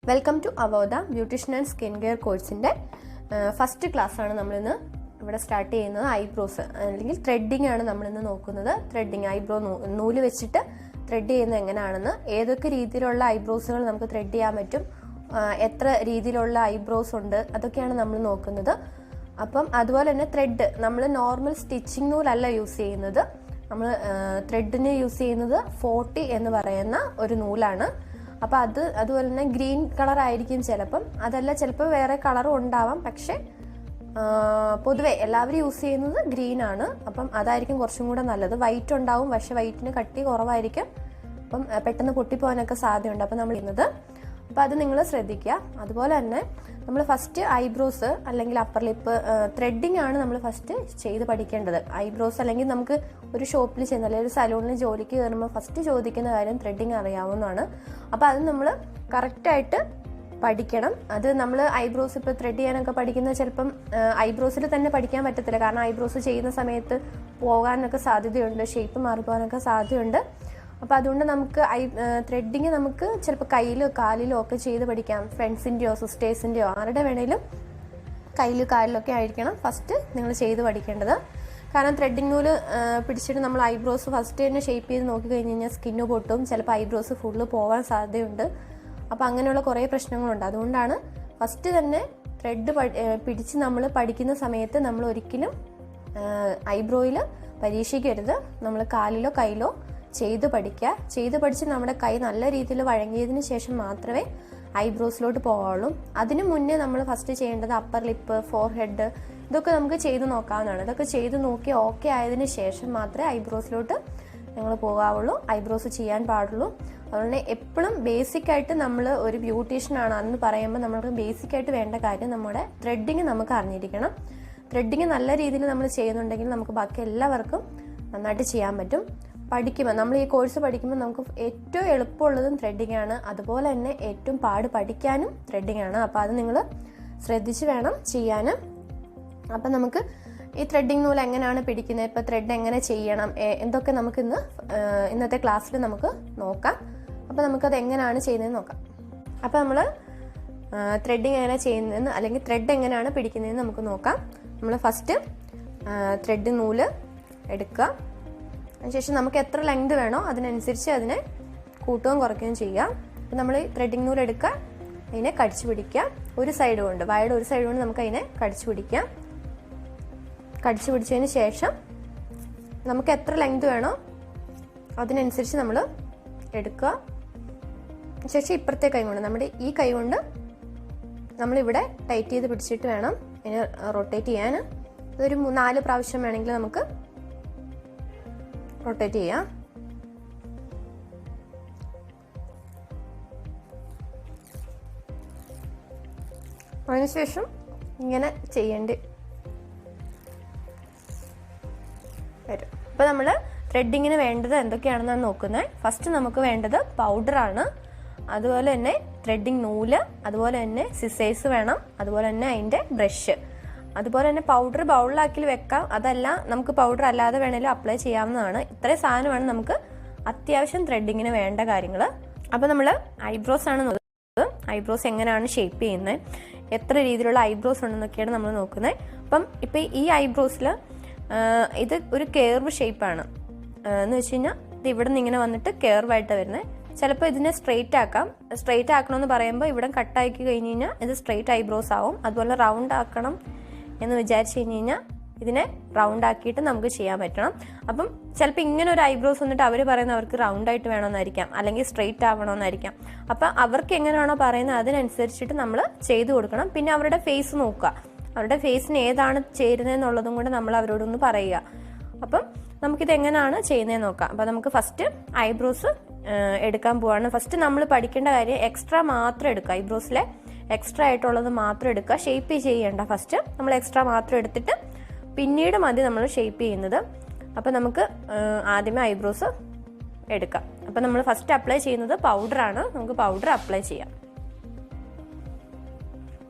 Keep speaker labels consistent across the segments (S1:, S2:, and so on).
S1: Welcome to Avodha Beautician and Skincare course in the first class. We will start with eyebrows. Threading threading eyebrow നൂല് വെച്ചിട്ട് thread ചെയ്യുന്നത് എങ്ങനെയാണെന്ന് ഏതൊക്കെ രീതിയിലുള്ള ഐബ്രോസുകൾ നമുക്ക് thread ചെയ്യാൻ പറ്റും എത്ര രീതിയിലുള്ള ഐബ്രോസ് ഉണ്ട് അതൊക്കെയാണ് നമ്മൾ നോക്കുന്നത്. അപ്പം അതുപോലെ തന്നെ thread നമ്മൾ നോർമൽ സ്റ്റിച്ചിങ് നൂലല്ല യൂസ് ചെയ്യുന്നത്. നമ്മൾ threadനെ യൂസ് ചെയ്യുന്നത് 40 എന്ന് പറയുന്ന ഒരു നൂലാണ്. അപ്പോൾ അതുപോലെ തന്നെ ഗ്രീൻ കളർ ആയിരിക്കും ചിലപ്പം, അതല്ല ചിലപ്പോൾ വേറെ കളറും ഉണ്ടാവാം, പക്ഷേ പൊതുവെ എല്ലാവരും യൂസ് ചെയ്യുന്നത് ഗ്രീൻ ആണ്. അപ്പം അതായിരിക്കും കുറച്ചും കൂടെ നല്ലത്. വൈറ്റ് ഉണ്ടാവും, പക്ഷെ വൈറ്റിന് കട്ടി കുറവായിരിക്കും, അപ്പം പെട്ടെന്ന് പൊട്ടിപ്പോകാനൊക്കെ സാധ്യതയുണ്ട്. അപ്പം നമ്മൾ ചെയ്യുന്നത് അപ്പോൾ അത് നിങ്ങൾ ശ്രദ്ധിക്കുക. അതുപോലെ തന്നെ നമ്മൾ ഫസ്റ്റ് ഐബ്രോസ് അല്ലെങ്കിൽ അപ്പർ ലിപ്പ് ത്രെഡിങ് ആണ് നമ്മൾ ഫസ്റ്റ് ചെയ്ത് പഠിക്കേണ്ടത്. ഐബ്രോസ് അല്ലെങ്കിൽ നമുക്ക് ഒരു ഷോപ്പിൽ ചെന്ന് അല്ലെങ്കിൽ ഒരു സലൂണിൽ ജോലിക്ക് കയറുമ്പോൾ ഫസ്റ്റ് ചോദിക്കുന്ന കാര്യം ത്രെഡിങ് അറിയാവുന്നതാണ്. അപ്പോൾ അത് നമ്മൾ കറക്റ്റായിട്ട് പഠിക്കണം. അത് നമ്മൾ ഐബ്രോസ് ഇപ്പോൾ ത്രെഡ് ചെയ്യാനൊക്കെ പഠിക്കുന്നത് ചിലപ്പം ഐബ്രോസിൽ തന്നെ പഠിക്കാൻ പറ്റത്തില്ല, കാരണം ഐബ്രോസ് ചെയ്യുന്ന സമയത്ത് പോകാനൊക്കെ സാധ്യതയുണ്ട്, ഷേപ്പ് മാറിപ്പോകാനൊക്കെ സാധ്യതയുണ്ട്. അപ്പോൾ അതുകൊണ്ട് നമുക്ക് ത്രെഡിങ് നമുക്ക് ചിലപ്പോൾ കയ്യിലോ കാലിലോ ഒക്കെ ചെയ്ത് പഠിക്കാം. ഫ്രണ്ട്സിൻ്റെയോ സിസ്റ്റേഴ്സിൻ്റെയോ ആരുടെ വേണേലും കയ്യിലോ കാലിലൊക്കെ ആയിരിക്കണം ഫസ്റ്റ് നിങ്ങൾ ചെയ്ത് പഠിക്കേണ്ടത്. കാരണം ത്രെഡിങ് നൂല് പിടിച്ചിട്ട് നമ്മൾ ഐബ്രോസ് ഫസ്റ്റ് തന്നെ ഷേപ്പ് ചെയ്ത് നോക്കി കഴിഞ്ഞ് കഴിഞ്ഞാൽ സ്കിന്ന് പൊട്ടും, ചിലപ്പോൾ ഐബ്രോസ് ഫുള്ള് പോകാൻ സാധ്യതയുണ്ട്. അപ്പോൾ അങ്ങനെയുള്ള കുറേ പ്രശ്നങ്ങളുണ്ട്. അതുകൊണ്ടാണ് ഫസ്റ്റ് തന്നെ ത്രെഡ് പിടിച്ച് നമ്മൾ പഠിക്കുന്ന സമയത്ത് നമ്മൾ ഒരിക്കലും ഐബ്രോയിൽ പരീക്ഷിക്കരുത്. നമ്മൾ കാലിലോ കയ്യിലോ ചെയ്ത് പഠിക്കുക. ചെയ്ത് പഠിച്ച് നമ്മുടെ കൈ നല്ല രീതിയിൽ വഴങ്ങിയതിന് ശേഷം മാത്രമേ ഐബ്രോസിലോട്ട് പോകാവുള്ളൂ. അതിനു മുന്നേ നമ്മൾ ഫസ്റ്റ് ചെയ്യേണ്ടത് അപ്പർ ലിപ്പ്, ഫോർഹെഡ്, ഇതൊക്കെ നമുക്ക് ചെയ്ത് നോക്കാവുന്നതാണ്. ഇതൊക്കെ ചെയ്ത് നോക്കി ഓക്കെ ആയതിനു ശേഷം മാത്രമേ ഐബ്രോസിലോട്ട് ഞങ്ങൾ പോകാവുള്ളൂ, ഐബ്രോസ് ചെയ്യാൻ പാടുള്ളൂ. അതുകൊണ്ട് എപ്പോഴും ബേസിക്കായിട്ട് നമ്മൾ ഒരു ബ്യൂട്ടീഷ്യനാണ് എന്ന് പറയുമ്പോൾ നമ്മൾക്ക് ബേസിക്കായിട്ട് വേണ്ട കാര്യം നമ്മുടെ ത്രെഡിങ് നമുക്ക് അറിഞ്ഞിരിക്കണം. ത്രെഡിങ് നല്ല രീതിയിൽ നമ്മൾ ചെയ്യുന്നുണ്ടെങ്കിൽ നമുക്ക് ബാക്കി എല്ലാവർക്കും നന്നായിട്ട് ചെയ്യാൻ പറ്റും. പഠിക്കുമ്പോൾ നമ്മൾ ഈ കോഴ്സ് പഠിക്കുമ്പോൾ നമുക്ക് ഏറ്റവും എളുപ്പമുള്ളതും ത്രെഡിങ് ആണ്, അതുപോലെ തന്നെ ഏറ്റവും പാട് പഠിക്കാനും ത്രെഡിങ് ആണ്. അപ്പോൾ അത് നിങ്ങൾ ശ്രദ്ധിച്ച് വേണം ചെയ്യാൻ. അപ്പം നമുക്ക് ഈ ത്രെഡിങ് നൂല് എങ്ങനെയാണ് പിടിക്കുന്നത്, ഇപ്പോൾ ത്രെഡ് എങ്ങനെ ചെയ്യണം, എന്തൊക്കെ നമുക്ക് ഇന്നത്തെ ക്ലാസ്സിൽ നമുക്ക് നോക്കാം. അപ്പോൾ നമുക്കത് എങ്ങനെയാണ് ചെയ്യുന്നതെന്ന് നോക്കാം. അപ്പോൾ നമ്മൾ ത്രെഡിങ് എങ്ങനെ ചെയ്യുന്നതെന്ന് അല്ലെങ്കിൽ ത്രെഡ് എങ്ങനെയാണ് പിടിക്കുന്നതെന്ന് നമുക്ക് നോക്കാം. നമ്മൾ ഫസ്റ്റ് ത്രെഡ് നൂല് എടുക്കുക. അതിനുശേഷം നമുക്ക് എത്ര ലെങ്ത് വേണോ അതിനനുസരിച്ച് അതിനെ കൂട്ടുകയും കുറയ്ക്കുകയും ചെയ്യാം. അപ്പം നമ്മൾ ത്രെഡിങ് നൂല് എടുക്കുക, അതിനെ കടിച്ചു പിടിക്കുക. ഒരു സൈഡ് കൊണ്ട് വായുടെ ഒരു സൈഡ് കൊണ്ട് നമുക്ക് അതിനെ കടിച്ചു പിടിക്കാം. കടിച്ചു പിടിച്ചതിന് ശേഷം നമുക്ക് എത്ര ലെങ്ത് വേണോ അതിനനുസരിച്ച് നമ്മൾ എടുക്കുക. ശേഷം ഇപ്പുറത്തെ കൈ കൊണ്ട് നമ്മുടെ ഈ കൈ കൊണ്ട് നമ്മളിവിടെ ടൈറ്റ് ചെയ്ത് പിടിച്ചിട്ട് വേണം അതിനെ റൊട്ടേറ്റ് ചെയ്യാൻ. അതൊരു 4 പ്രാവശ്യം വേണമെങ്കിൽ നമുക്ക് റൊട്ടേറ്റ് ചെയ്യാം. അതിനുശേഷം ഇങ്ങനെ ചെയ്യേണ്ടി വരും. അപ്പോൾ നമ്മൾ ത്രെഡിങ്ങിന് വേണ്ടത് എന്തൊക്കെയാണെന്നാണ് നോക്കുന്നത്. ഫസ്റ്റ് നമുക്ക് വേണ്ടത് പൗഡറാണ്, അതുപോലെ തന്നെ ത്രെഡിങ് നൂല്, അതുപോലെ തന്നെ സിസേഴ്സ് വേണം, അതുപോലെ തന്നെ അതിൻ്റെ ബ്രഷ്. അതുപോലെ തന്നെ പൗഡർ ബൗളിലാക്കി വെക്കാം, അതല്ല നമുക്ക് പൗഡർ അല്ലാതെ വേണമെങ്കിലും അപ്ലൈ ചെയ്യാവുന്നതാണ്. ഇത്രയും സാധനമാണ് നമുക്ക് അത്യാവശ്യം ത്രെഡിങ്ങിന് വേണ്ട കാര്യങ്ങൾ. അപ്പോൾ നമ്മൾ ഐബ്രോസ് ആണ് നോക്കുന്നത്. ഐബ്രോസ് എങ്ങനെയാണ് ഷേപ്പ് ചെയ്യുന്നത്, എത്ര രീതിയിലുള്ള ഐബ്രോസ് ഉണ്ടെന്നൊക്കെയാണ് നമ്മൾ നോക്കുന്നത്. അപ്പം ഇപ്പം ഈ ഐബ്രോസിൽ ഇത് ഒരു കേർവ് ഷേപ്പാണ് എന്ന് വെച്ച് കഴിഞ്ഞാൽ ഇത് ഇവിടെ നിന്ന് ഇങ്ങനെ വന്നിട്ട് കേർവായിട്ട് വരുന്നത്. ചിലപ്പോൾ ഇതിനെ സ്ട്രെയിറ്റ് ആക്കാം. സ്ട്രെയിറ്റ് ആക്കണമെന്ന് പറയുമ്പോൾ ഇവിടെ കട്ടാക്കി കഴിഞ്ഞ് കഴിഞ്ഞാൽ ഇത് സ്ട്രെയിറ്റ് ഐബ്രോസ് ആവും. അതുപോലെ റൗണ്ട് ആക്കണം എന്ന് വിചാരിച്ചു കഴിഞ്ഞ് കഴിഞ്ഞാൽ ഇതിനെ റൗണ്ട് ആക്കിയിട്ട് നമുക്ക് ചെയ്യാൻ പറ്റണം. അപ്പം ചിലപ്പോൾ ഇങ്ങനെ ഒരു ഐബ്രോസ് വന്നിട്ട് അവർ പറയുന്നത് അവർക്ക് റൗണ്ട് ആയിട്ട് വേണമെന്നായിരിക്കാം, അല്ലെങ്കിൽ സ്ട്രെയിറ്റ് ആവണമെന്നായിരിക്കാം. അപ്പം അവർക്ക് എങ്ങനെയാണോ പറയുന്നത് അതിനനുസരിച്ചിട്ട് നമ്മൾ ചെയ്തു കൊടുക്കണം. പിന്നെ അവരുടെ ഫേസ് നോക്കുക, അവരുടെ ഫേസിന് ഏതാണ് ചേരുന്നതെന്നുള്ളതും കൂടെ നമ്മൾ അവരോടൊന്ന് പറയുക. അപ്പം നമുക്കിത് എങ്ങനെയാണ് ചെയ്യുന്നതെന്ന് നോക്കാം. അപ്പം നമുക്ക് ഫസ്റ്റ് ഐബ്രോസ് എടുക്കാൻ പോവാണ്. ഫസ്റ്റ് നമ്മൾ പഠിക്കേണ്ട കാര്യം എക്സ്ട്രാ മാത്രം എടുക്കുക. ഐബ്രോസിലെ എക്സ്ട്രാ ആയിട്ടുള്ളത് മാത്രം എടുക്കുക, ഷേപ്പ് ചെയ്യേണ്ട. ഫസ്റ്റ് നമ്മൾ എക്സ്ട്രാ മാത്രം എടുത്തിട്ട് പിന്നീട് മതി നമ്മൾ ഷേപ്പ് ചെയ്യുന്നത്. അപ്പം നമുക്ക് ആദ്യമേ ഐബ്രോസ് എടുക്കാം. അപ്പം നമ്മൾ ഫസ്റ്റ് അപ്ലൈ ചെയ്യുന്നത് പൗഡറാണ്. നമുക്ക് പൗഡർ അപ്ലൈ ചെയ്യാം.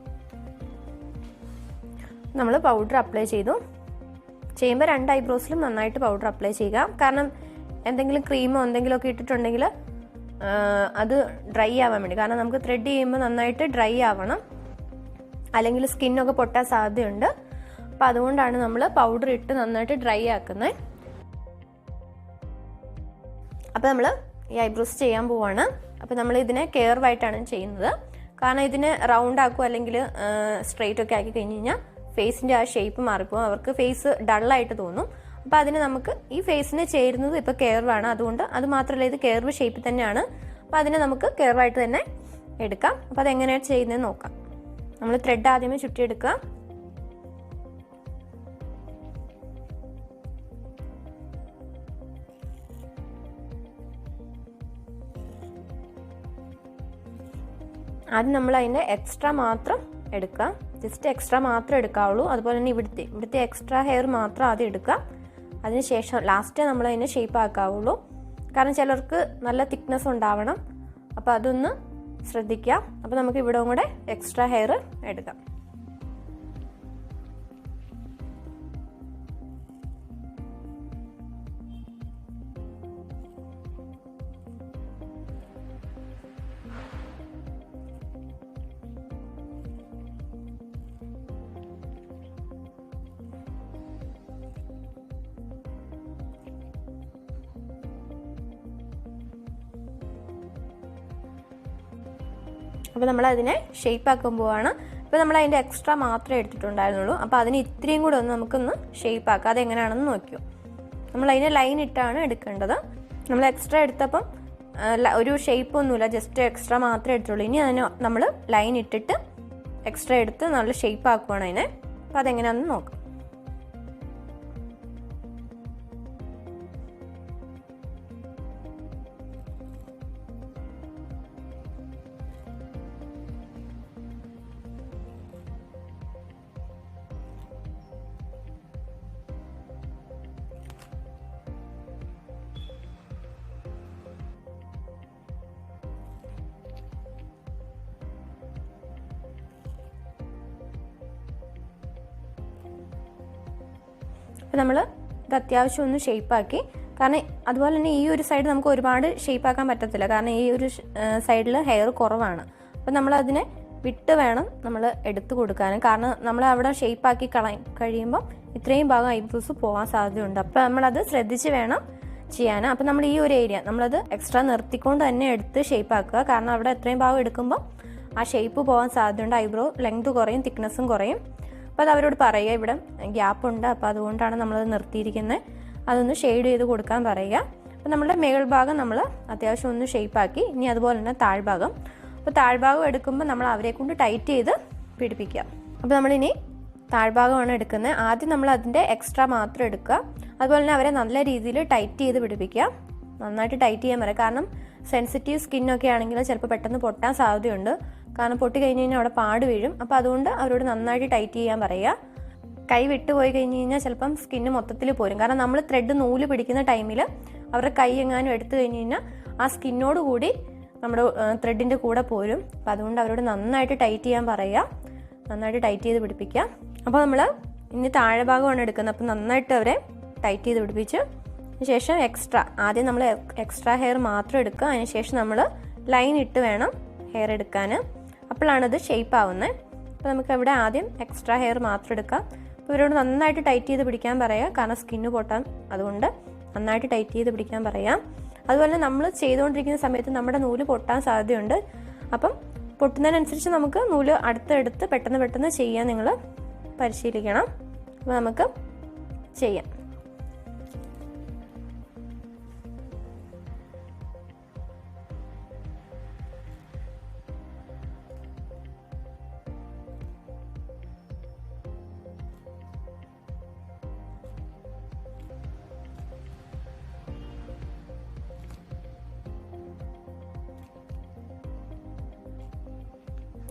S1: നമ്മൾ പൗഡർ അപ്ലൈ ചെയ്തു. ചെയ്യുമ്പോൾ 2 ഐബ്രോസിലും നന്നായിട്ട് പൗഡർ അപ്ലൈ ചെയ്യുക. കാരണം എന്തെങ്കിലും ക്രീമോ എന്തെങ്കിലുമൊക്കെ ഇട്ടിട്ടുണ്ടെങ്കിൽ അത് ഡ്രൈ ആവാൻ വേണ്ടി. കാരണം നമുക്ക് ത്രെഡ് ചെയ്യുമ്പോൾ നന്നായിട്ട് ഡ്രൈ ആവണം, അല്ലെങ്കിൽ സ്കിന്നൊക്കെ പൊട്ടാൻ സാധ്യതയുണ്ട്. അപ്പം അതുകൊണ്ടാണ് നമ്മൾ പൗഡർ ഇട്ട് നന്നായിട്ട് ഡ്രൈ ആക്കുന്നത്. അപ്പോൾ നമ്മൾ ഈ ഐബ്രോസ് ചെയ്യാൻ പോവാണ്. അപ്പോൾ നമ്മൾ ഇതിനെ കെയർവായിട്ടാണ് ചെയ്യുന്നത്. കാരണം ഇതിനെ റൗണ്ട് ആക്കുക അല്ലെങ്കിൽ സ്ട്രെയിറ്റ് ഒക്കെ ആക്കി കഴിഞ്ഞ് കഴിഞ്ഞാൽ ഫേസിൻ്റെ ആ ഷേപ്പ് മാറിപ്പോകും, അവർക്ക് ഫേസ് ഡള്ളായിട്ട് തോന്നും. അപ്പോൾ അതിന് നമുക്ക് ഈ ഫേസിന് ചേരുന്നത് ഇപ്പോൾ കെയർവാണ്, അതുകൊണ്ട് അത് മാത്രമല്ല ഇത് കെയർവ് ഷേപ്പ് തന്നെയാണ്. അപ്പോൾ അതിനെ നമുക്ക് കെയർവായിട്ട് തന്നെ എടുക്കാം. അപ്പോൾ അതെങ്ങനെയാണ് ചെയ്യുന്നത് നോക്കാം. നമ്മൾ ത്രെഡ് ആദ്യമേ ചുറ്റിയെടുക്കുക. ആദ്യം നമ്മൾ അതിൻ്റെ എക്സ്ട്രാ മാത്രം എടുക്കുക, ജസ്റ്റ് എക്സ്ട്രാ മാത്രം എടുക്കാവുള്ളൂ. അതുപോലെ തന്നെ ഇവിടുത്തെ എക്സ്ട്രാ ഹെയർ മാത്രം ആദ്യം എടുക്കുക. അതിനുശേഷം ലാസ്റ്റ് നമ്മൾ അതിനെ ഷേപ്പ് ആക്കാവുള്ളൂ. കാരണം ചിലർക്ക് നല്ല തിക്നെസ് ഉണ്ടാവണം, അപ്പോൾ അതൊന്ന് ശ്രദ്ധിക്കുക. അപ്പോൾ നമുക്ക് ഇവിടെ കൂടെ എക്സ്ട്രാ ഹെയർ എടുക്കാം. അപ്പോൾ നമ്മൾ അതിനെ ഷേപ്പ് ആക്കാൻ പോവാണ്. ഇപ്പോൾ നമ്മൾ അതിൻ്റെ എക്സ്ട്രാ മാത്രമേ എടുത്തിട്ടുണ്ടായിരുന്നുള്ളൂ. അപ്പോൾ അതിന് ഇത്രയും കൂടെ ഒന്ന് നമുക്കൊന്ന് ഷേപ്പ് ആക്കാം. അതെങ്ങനെയാണെന്ന് നോക്കിയോ. നമ്മൾ അതിനെ ലൈൻ ഇട്ടാണ് എടുക്കേണ്ടത്. നമ്മൾ എക്സ്ട്രാ എടുത്തപ്പം ഒരു ഷേപ്പ് ഒന്നുമില്ല, ജസ്റ്റ് എക്സ്ട്രാ മാത്രമേ എടുത്തുള്ളൂ. ഇനി അതിന് നമ്മൾ ലൈൻ ഇട്ടിട്ട് എക്സ്ട്രാ എടുത്ത് നല്ല ഷേപ്പ് ആക്കുവാണ് അതിനെ. അപ്പോൾ അതെങ്ങനെയാണെന്ന് നോക്കാം. അപ്പോൾ നമ്മൾ ഇത് അത്യാവശ്യം ഒന്ന് ഷേപ്പാക്കി. കാരണം അതുപോലെ തന്നെ ഈ ഒരു സൈഡ് നമുക്ക് ഒരുപാട് ഷേപ്പാക്കാൻ പറ്റത്തില്ല, കാരണം ഈ ഒരു സൈഡിൽ ഹെയർ കുറവാണ്. അപ്പോൾ നമ്മളതിനെ വിട്ട് വേണം നമ്മൾ എടുത്തു കൊടുക്കാൻ. കാരണം നമ്മൾ അവിടെ ഷേപ്പാക്കി കഴിയുമ്പോൾ ഇത്രയും ഭാഗം ഐബ്രോസ് പോകാൻ സാധ്യതയുണ്ട്. അപ്പോൾ നമ്മളത് ശ്രദ്ധിച്ച് വേണം ചെയ്യാൻ. അപ്പോൾ നമ്മൾ ഈ ഒരു ഏരിയ നമ്മളത് എക്സ്ട്രാ നിർത്തിക്കൊണ്ട് തന്നെ എടുത്ത് ഷേപ്പാക്കുക. കാരണം അവിടെ എത്രയും ഭാഗം എടുക്കുമ്പോൾ ആ ഷേപ്പ് പോകാൻ സാധ്യതയുണ്ട്. ഐബ്രോ ലെങ്ത് കുറയും, തിക്നെസ്സും കുറയും. അപ്പോൾ അത് അവരോട് പറയുക, ഇവിടെ ഗ്യാപ്പുണ്ട്, അപ്പോൾ അതുകൊണ്ടാണ് നമ്മളത് നിർത്തിയിരിക്കുന്നത്, അതൊന്ന് ഷെയ്ഡ് ചെയ്ത് കൊടുക്കാൻ പറയുക. അപ്പോൾ നമ്മുടെ മേൾ ഭാഗം നമ്മൾ അത്യാവശ്യം ഒന്ന് ഷേപ്പാക്കി. ഇനി അതുപോലെ തന്നെ താഴ്ഭാഗം. അപ്പോൾ താഴ്ഭാഗം എടുക്കുമ്പോൾ നമ്മൾ അവരെ കൊണ്ട് ടൈറ്റ് ചെയ്ത് പിടിപ്പിക്കുക. അപ്പോൾ നമ്മളിനി താഴ്ഭാഗമാണ് എടുക്കുന്നത്. ആദ്യം നമ്മൾ അതിൻ്റെ എക്സ്ട്രാ മാത്രം എടുക്കുക. അതുപോലെ തന്നെ അവരെ നല്ല രീതിയിൽ ടൈറ്റ് ചെയ്ത് പിടിപ്പിക്കുക. നന്നായിട്ട് ടൈറ്റ് ചെയ്യാൻ പറയുക. കാരണം സെൻസിറ്റീവ് സ്കിന്നൊക്കെ ആണെങ്കിൽ ചിലപ്പോൾ പെട്ടെന്ന് പൊട്ടാൻ സാധ്യതയുണ്ട്. കാരണം പൊട്ടി കഴിഞ്ഞ് കഴിഞ്ഞാൽ അവിടെ പാട് വീഴും. അപ്പോൾ അതുകൊണ്ട് അവരോട് നന്നായിട്ട് ടൈറ്റ് ചെയ്യാൻ പറയുക. കൈ വിട്ട് പോയി കഴിഞ്ഞ് കഴിഞ്ഞാൽ ചിലപ്പം സ്കിന്ന് മൊത്തത്തിൽ പോരും. കാരണം നമ്മൾ ത്രെഡ് നൂല് പിടിക്കുന്ന ടൈമിൽ അവരുടെ കൈ എങ്ങാനും എടുത്തു കഴിഞ്ഞ് കഴിഞ്ഞാൽ ആ സ്കിന്നോട് കൂടി നമ്മുടെ ത്രെഡിൻ്റെ കൂടെ പോരും. അപ്പോൾ അതുകൊണ്ട് അവരോട് നന്നായിട്ട് ടൈറ്റ് ചെയ്യാൻ പറയുക, നന്നായിട്ട് ടൈറ്റ് ചെയ്ത് പിടിപ്പിക്കുക. അപ്പോൾ നമ്മൾ ഇനി താഴെ ഭാഗമാണ് എടുക്കുന്നത്. അപ്പോൾ നന്നായിട്ട് അവരെ ടൈറ്റ് ചെയ്ത് പിടിപ്പിച്ച് ശേഷം ആദ്യം നമ്മൾ എക്സ്ട്രാ ഹെയർ മാത്രം എടുക്കുക. അതിനുശേഷം നമ്മൾ ലൈൻ ഇട്ട് വേണം ഹെയർ എടുക്കാൻ. അപ്പോഴാണത് ഷേപ്പ് ആവുന്നത്. അപ്പോൾ നമുക്ക് ഇവിടെ ആദ്യം എക്സ്ട്രാ ഹെയർ മാത്രം എടുക്കാം. അപ്പോൾ ഇവരോട് നന്നായിട്ട് ടൈറ്റ് ചെയ്ത് പിടിക്കാൻ പറയാം, കാരണം സ്കിന്ന് പൊട്ടാൻ, അതുകൊണ്ട് നന്നായിട്ട് ടൈറ്റ് ചെയ്ത് പിടിക്കാൻ പറയാം. അതുപോലെ നമ്മൾ ചെയ്തുകൊണ്ടിരിക്കുന്ന സമയത്ത് നമ്മുടെ നൂല് പൊട്ടാൻ സാധ്യതയുണ്ട്. അപ്പം പൊട്ടുന്നതിനനുസരിച്ച് നമുക്ക് നൂല് അടുത്തെടുത്ത് പെട്ടെന്ന് ചെയ്യാൻ നിങ്ങൾ പരിശീലിക്കണം. അപ്പോൾ നമുക്ക് ചെയ്യാം.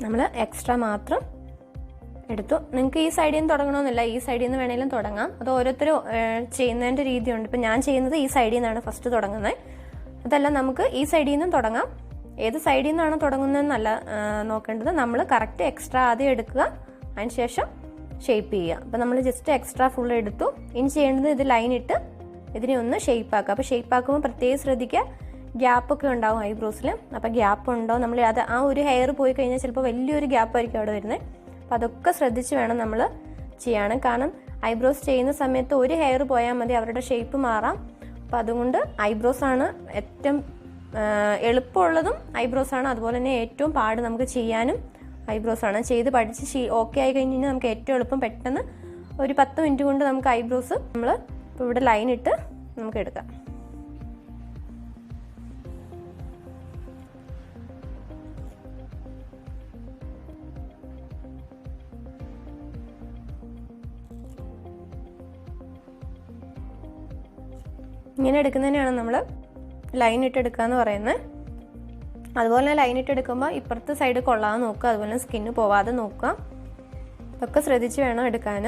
S1: നമ്മൾ എക്സ്ട്രാ മാത്രം എടുത്തു. നിങ്ങൾക്ക് ഈ സൈഡിൽ നിന്ന് തുടങ്ങണമെന്നില്ല, ഈ സൈഡിൽ നിന്ന് വേണമെങ്കിലും തുടങ്ങാം. അത് ഓരോരുത്തരും ചെയ്യുന്നതിൻ്റെ രീതിയുണ്ട്. ഇപ്പം ഞാൻ ചെയ്യുന്നത് ഈ സൈഡിൽ നിന്നാണ് ഫസ്റ്റ് തുടങ്ങുന്നത്. അതല്ല, നമുക്ക് ഈ സൈഡിൽ നിന്നും തുടങ്ങാം. ഏത് സൈഡിൽ നിന്നാണ് തുടങ്ങുന്നതെന്നല്ല നോക്കേണ്ടത്, നമ്മൾ കറക്റ്റ് എക്സ്ട്രാ ആദ്യം എടുക്കുക, അതിനുശേഷം ഷേപ്പ് ചെയ്യുക. അപ്പം നമ്മൾ ജസ്റ്റ് എക്സ്ട്രാ ഫുൾ എടുത്തു. ഇനി ചെയ്യേണ്ടത് ഇത് ലൈൻ ഇട്ട് ഇതിനെ ഒന്ന് ഷേപ്പ് ആക്കുക. അപ്പോൾ ഷേപ്പ് ആക്കുമ്പോൾ പ്രത്യേകം ശ്രദ്ധിക്കുക, ഗ്യാപ്പൊക്കെ ഉണ്ടാവും ഐബ്രോസിൽ. അപ്പോൾ ഗ്യാപ്പ് ഉണ്ടോ, നമ്മൾ അത് ആ ഒരു ഹെയർ പോയി കഴിഞ്ഞാൽ ചിലപ്പോൾ വലിയൊരു ഗ്യാപ്പായിരിക്കും അവിടെ വരുന്നത്. അപ്പോൾ അതൊക്കെ ശ്രദ്ധിച്ച് വേണം നമ്മൾ ചെയ്യാൻ. കാരണം ഐബ്രോസ് ചെയ്യുന്ന സമയത്ത് ഒരു ഹെയർ പോയാൽ മതി അവരുടെ ഷേപ്പ് മാറാം. അപ്പോൾ അതുകൊണ്ട് ഐബ്രോസാണ് ഏറ്റവും എളുപ്പമുള്ളതും ഐബ്രോസാണ്. അതുപോലെ തന്നെ ഏറ്റവും പാട് നമുക്ക് ചെയ്യാനും ഐബ്രോസാണ്. ചെയ്ത് പഠിച്ച് ഓക്കെ ആയി കഴിഞ്ഞ് കഴിഞ്ഞാൽ നമുക്ക് ഏറ്റവും എളുപ്പം പെട്ടെന്ന് ഒരു 10 മിനിറ്റ് കൊണ്ട് നമുക്ക് ഐബ്രോസ് നമ്മൾ ഇപ്പോൾ ഇവിടെ ലൈൻ ഇട്ട് നമുക്ക് എടുക്കാം. ഇങ്ങനെ എടുക്കുന്നതിനാണ് നമ്മൾ ലൈൻ ഇട്ട് എടുക്കുക എന്ന് പറയുന്നത്. അതുപോലെ തന്നെ ലൈൻ ഇട്ട് എടുക്കുമ്പോൾ ഇപ്പുറത്തെ സൈഡ് കൊള്ളാതെ നോക്കുക, അതുപോലെ തന്നെ സ്കിന്ന് പോവാതെ നോക്കുക. ഇതൊക്കെ ശ്രദ്ധിച്ച് വേണം എടുക്കാൻ.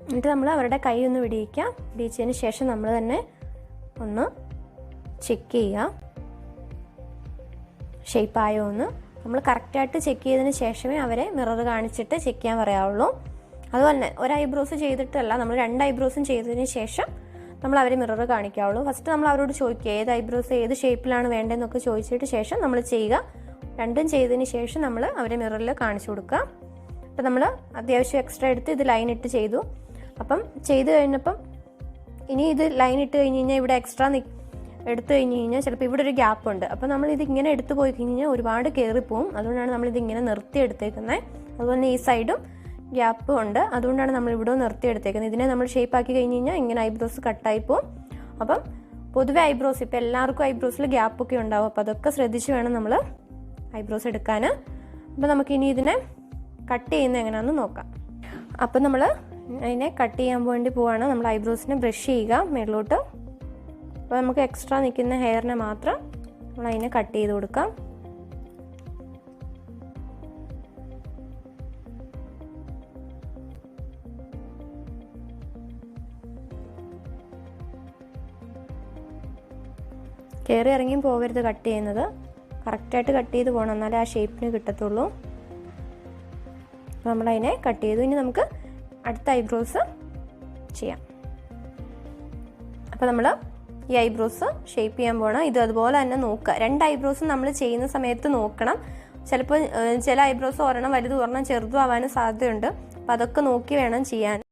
S1: എന്നിട്ട് നമ്മൾ അവരുടെ കൈ ഒന്ന് വിടിയിച്ചതിന് ശേഷം നമ്മൾ തന്നെ ഒന്ന് ചെക്ക് ചെയ്യുക ഷേപ്പായോ എന്ന്. നമ്മൾ കറക്റ്റായിട്ട് ചെക്ക് ചെയ്തതിന് ശേഷമേ അവരെ മിറർ കാണിച്ചിട്ട് ചെക്ക് ചെയ്യാൻ പറയാവുള്ളൂ. അതുപോലെ തന്നെ ഒരു ഐബ്രോസ് ചെയ്തിട്ടല്ല, നമ്മൾ 2 ഐബ്രോസും ചെയ്തതിന് ശേഷം നമ്മൾ അവരെ മിറർ കാണിക്കാവുള്ളൂ. ഫസ്റ്റ് നമ്മൾ അവരോട് ചോദിക്കുക ഏത് ഐബ്രോസ് ഏത് ഷേപ്പിലാണ് വേണ്ടതെന്നൊക്കെ ചോദിച്ചിട്ട് ശേഷം നമ്മൾ ചെയ്യുക. 2ഉം ചെയ്തതിന് ശേഷം നമ്മൾ അവരെ മിററിൽ കാണിച്ചു കൊടുക്കുക. അപ്പം നമ്മൾ അത്യാവശ്യം എക്സ്ട്രാ എടുത്ത് ഇത് ലൈൻ ഇട്ട് ചെയ്തു. അപ്പം ചെയ്ത് കഴിഞ്ഞപ്പം ഇനി ഇത് ലൈൻ ഇട്ട് കഴിഞ്ഞ് കഴിഞ്ഞാൽ ഇവിടെ എക്സ്ട്രാ എടുത്തു കഴിഞ്ഞ് കഴിഞ്ഞാൽ ചിലപ്പോൾ ഇവിടെ ഒരു ഗ്യാപ്പ് ഉണ്ട്. അപ്പോൾ നമ്മൾ ഇത് ഇങ്ങനെ എടുത്തു പോയി കഴിഞ്ഞ് കഴിഞ്ഞാൽ ഒരുപാട് കയറിപ്പോവും. അതുകൊണ്ടാണ് നമ്മളിത് ഇങ്ങനെ നിർത്തി എടുത്തേക്കുന്നത്. അതുപോലെ തന്നെ ഈ സൈഡും ഗ്യാപ്പും ഉണ്ട്, അതുകൊണ്ടാണ് നമ്മൾ ഇവിടെ നിർത്തി എടുത്തേക്കുന്നത്. ഇതിനെ നമ്മൾ ഷേപ്പ് ആക്കി കഴിഞ്ഞ് കഴിഞ്ഞാൽ ഇങ്ങനെ ഐബ്രോസ് കട്ടായി പോവും. അപ്പം പൊതുവെ ഐബ്രോസ് ഇപ്പോൾ എല്ലാവർക്കും ഐബ്രോസിൽ ഗ്യാപ്പൊക്കെ ഉണ്ടാവും. അപ്പോൾ അതൊക്കെ ശ്രദ്ധിച്ച് വേണം നമ്മൾ ഐബ്രോസ് എടുക്കാൻ. അപ്പോൾ നമുക്കിനി ഇതിനെ കട്ട് ചെയ്യുന്നത് എങ്ങനെയാണെന്ന് നോക്കാം. അപ്പം നമ്മൾ അതിനെ കട്ട് ചെയ്യാൻ വേണ്ടി പോവാണ്. നമ്മൾ ഐബ്രോസിനെ ബ്രഷ് ചെയ്യുക മേളിലോട്ട്. അപ്പോൾ നമുക്ക് എക്സ്ട്രാ നിൽക്കുന്ന ഹെയറിനെ മാത്രം നമ്മൾ അതിനെ കട്ട് ചെയ്ത് കൊടുക്കാം. കയറി ഇറങ്ങിയും പോകരുത് കട്ട് ചെയ്യുന്നത്. കറക്റ്റായിട്ട് കട്ട് ചെയ്ത് പോകണം, എന്നാലേ ആ ഷേപ്പിന് കിട്ടത്തുള്ളൂ. നമ്മളതിനെ കട്ട് ചെയ്തു. ഇനി നമുക്ക് അടുത്ത ഐബ്രോസ് ചെയ്യാം. അപ്പോൾ നമ്മൾ ഈ ഐബ്രോസ് ഷേപ്പ് ചെയ്യാൻ പോകണം. ഇത് അതുപോലെ തന്നെ നോക്കുക. 2 ഐബ്രോസും നമ്മൾ ചെയ്യുന്ന സമയത്ത് നോക്കണം. ചിലപ്പോൾ ചില ഐബ്രോസ് ഒരെണ്ണം വലുതും ഒരെണ്ണം ചെറുതും ആവാനും സാധ്യതയുണ്ട്. അപ്പോൾ അതൊക്കെ നോക്കി വേണം ചെയ്യാൻ.